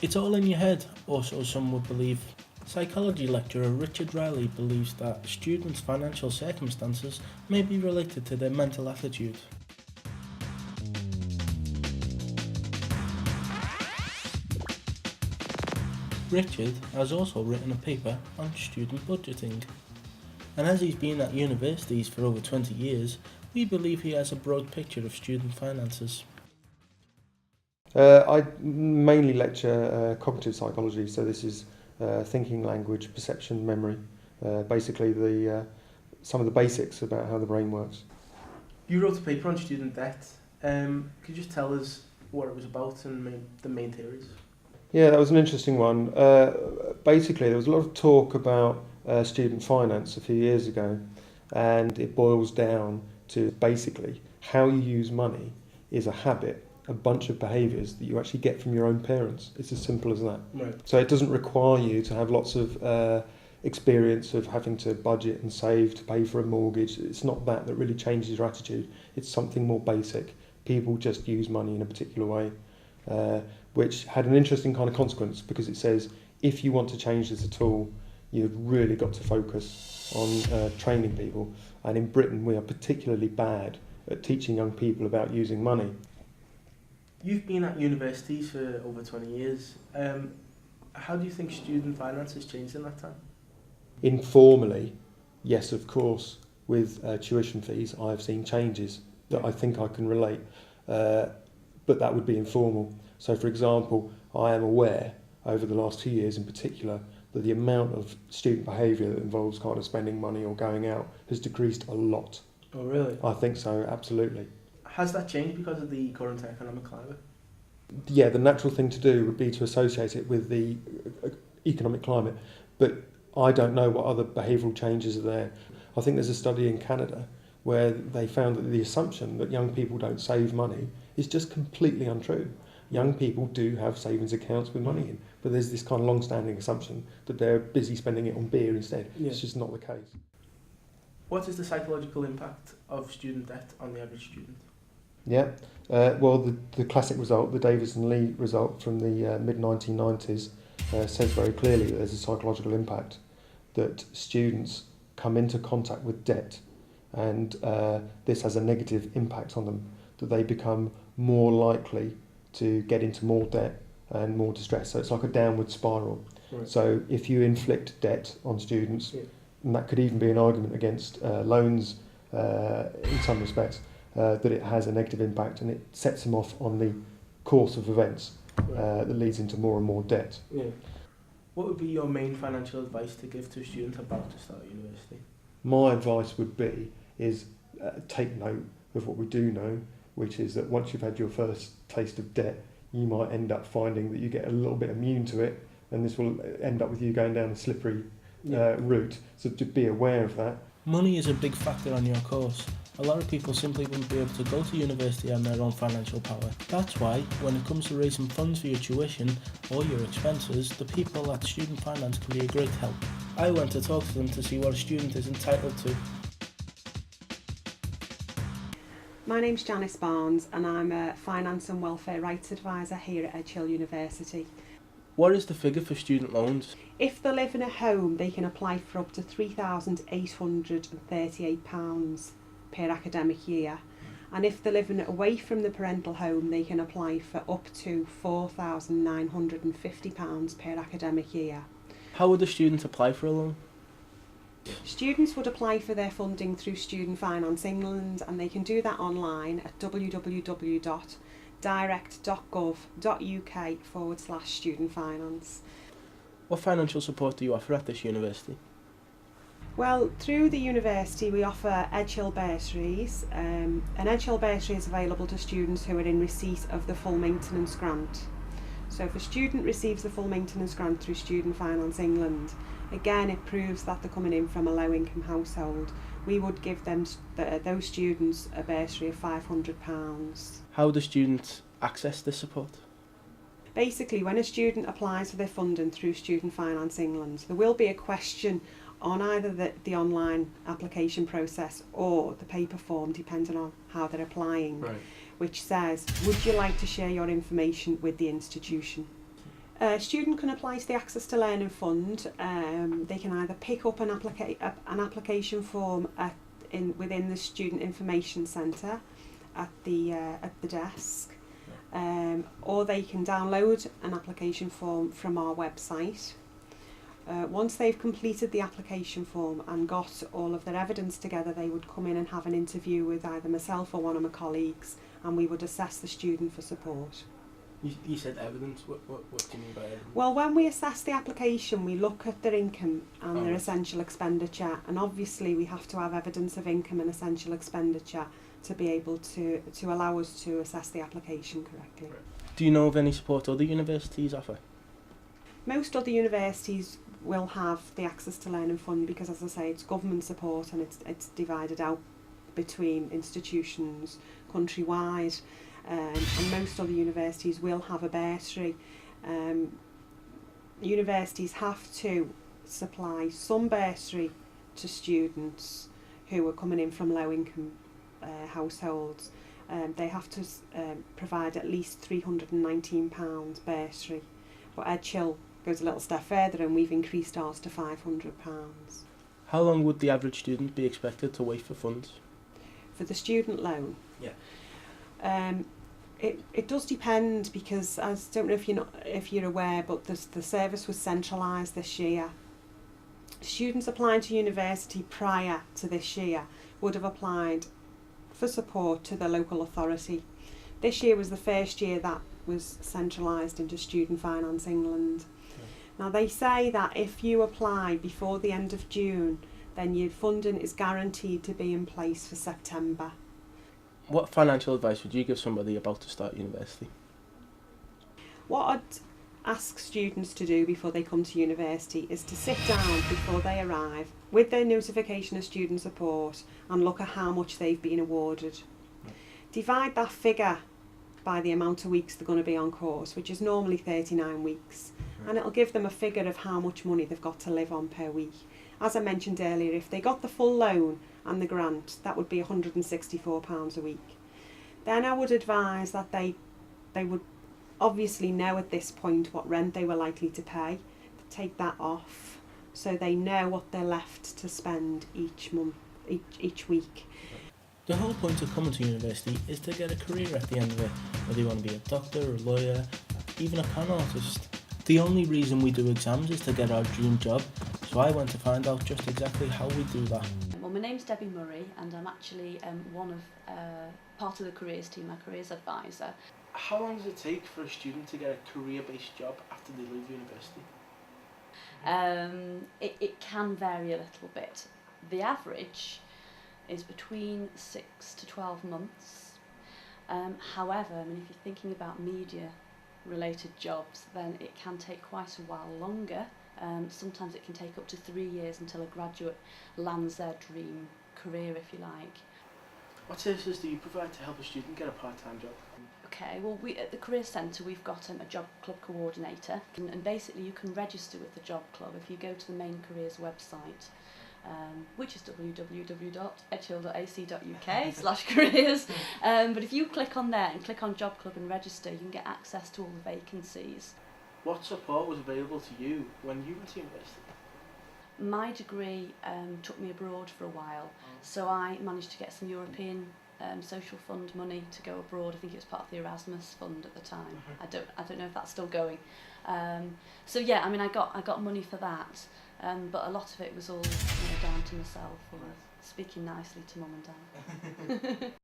It's all in your head, or so some would believe. Psychology lecturer Richard Riley believes that students' financial circumstances may be related to their mental attitude. Richard has also written a paper on student budgeting, and as he's been at universities for over 20 years, we believe he has a broad picture of student finances. I mainly lecture cognitive psychology, so this is thinking, language, perception, memory, basically some of the basics about how the brain works. You wrote a paper on student debt. Could you just tell us what it was about and the main theories? Yeah, that was an interesting one. Basically, there was a lot of talk about student finance a few years ago, and it boils down to basically how you use money is a habit, a bunch of behaviours that you actually get from your own parents. It's as simple as that. Right. So it doesn't require you to have lots of experience of having to budget and save to pay for a mortgage. It's not that really changes your attitude. It's something more basic. People just use money in a particular way, which had an interesting kind of consequence because it says if you want to change this at all, you've really got to focus on training people. And in Britain, we are particularly bad at teaching young people about using money. You've been at universities for over 20 years. How do you think student finance has changed in that time? Informally, yes, of course, with tuition fees, I've seen changes that I think I can relate, but that would be informal. So, for example, I am aware over the last 2 years in particular that the amount of student behaviour that involves kind of spending money or going out has decreased a lot. Oh, really? I think so, absolutely. Has that changed because of the current economic climate? Yeah, the natural thing to do would be to associate it with the economic climate, but I don't know what other behavioural changes are there. I think there's a study in Canada where they found that the assumption that young people don't save money is just completely untrue. Young people do have savings accounts with money in, but there's this kind of long-standing assumption that they're busy spending it on beer instead. Yeah. It's just not the case. What is the psychological impact of student debt on the average student? Yeah, well, the classic result, the Davis and Lee result from the mid-1990s, says very clearly that there's a psychological impact, that students come into contact with debt and this has a negative impact on them, that they become more likely to get into more debt and more distress. So it's like a downward spiral. Right. So if you inflict debt on students, Yeah. and that could even be an argument against loans in some respects, that it has a negative impact and it sets them off on the course of events that leads into more and more debt. Yeah. What would be your main financial advice to give to a student about to start university? My advice would be is take note of what we do know, which is that once you've had your first taste of debt, you might end up finding that you get a little bit immune to it, and this will end up with you going down a slippery route. So to be aware of that. Money is a big factor on your course. A lot of people simply wouldn't be able to go to university on their own financial power. That's why, when it comes to raising funds for your tuition or your expenses, the people at Student Finance can be a great help. I went to talk to them to see what a student is entitled to. My name's Janice Barnes and I'm a Finance and Welfare Rights Advisor here at Edge Hill University. What is the figure for student loans? If they live in a home, they can apply for up to £3,838 per academic year. And if they're living away from the parental home, they can apply for up to £4,950 per academic year. How would a student apply for a loan? Students would apply for their funding through Student Finance England, and they can do that online at www.direct.gov.uk/student finance. What financial support do you offer at this university? Well, through the university we offer Edge Hill bursaries. An Edge Hill bursary is available to students who are in receipt of the full maintenance grant. So if a student receives the full maintenance grant through Student Finance England, again it proves that they're coming in from a low income household. We would give them those students a bursary of £500. How do students access this support? Basically, when a student applies for their funding through Student Finance England, there will be a question on either the online application process or the paper form, depending on how they're applying, Right. which says, would you like to share your information with the institution? A student can apply to the Access to Learning Fund. They can either pick up an application form within the Student Information Centre at the desk, or they can download an application form from our website. Once they've completed the application form and got all of their evidence together, they would come in and have an interview with either myself or one of my colleagues, and we would assess the student for support. You said evidence. What do you mean by evidence? Well, when we assess the application, we look at their income and their Right. essential expenditure, and obviously we have to have evidence of income and essential expenditure to be able to allow us to assess the application correctly. Right. Do you know of any support other universities offer? Most other universities will have the Access to Learning Fund because, as I say, it's government support and it's divided out between institutions countrywide, and most other universities will have a bursary. Universities have to supply some bursary to students who are coming in from low income households. They have to provide at least £319 bursary, but Edchill goes a little step further and we've increased ours to £500. How long would the average student be expected to wait for funds? For the student loan? Yeah. It does depend, because I don't know if you're aware, but the service was centralised this year. Students applying to university prior to this year would have applied for support to the local authority. This year was the first year that was centralised into Student Finance England. Now they say that if you apply before the end of June, then your funding is guaranteed to be in place for September. What financial advice would you give somebody about to start university? What I'd ask students to do before they come to university is to sit down before they arrive with their notification of student support and look at how much they've been awarded. Divide that figure by the amount of weeks they're going to be on course, which is normally 39 weeks, and it'll give them a figure of how much money they've got to live on per week. As I mentioned earlier, if they got the full loan and the grant, that would be £164 a week. Then I would advise that they would obviously know at this point what rent they were likely to pay, to take that off so they know what they're left to spend each month, each week. The whole point of coming to university is to get a career at the end of it, whether you want to be a doctor, a lawyer, even a pan artist. The only reason we do exams is to get our dream job, so I went to find out just exactly how we do that. Well, my name's Debbie Murray and I'm actually part of the careers team, my careers advisor. How long does it take for a student to get a career-based job after they leave university? It can vary a little bit. The average is between 6 to 12 months. However, I mean, if you're thinking about media-related jobs, then it can take quite a while longer. Sometimes it can take up to 3 years until a graduate lands their dream career, if you like. What services do you provide to help a student get a part-time job? Okay, well, we at the Career Centre we've got a job club coordinator, and basically you can register with the job club if you go to the main careers website, which is www.edchill.ac.uk/careers. But if you click on there and click on job club and register, you can get access to all the vacancies. What support was available to you when you went to university? My degree took me abroad for a while, so I managed to get some European social fund money to go abroad. I think it was part of the Erasmus fund at the time. I don't know if that's still going. So yeah, I mean, I got money for that, but a lot of it was all down to myself, or speaking nicely to mum and dad.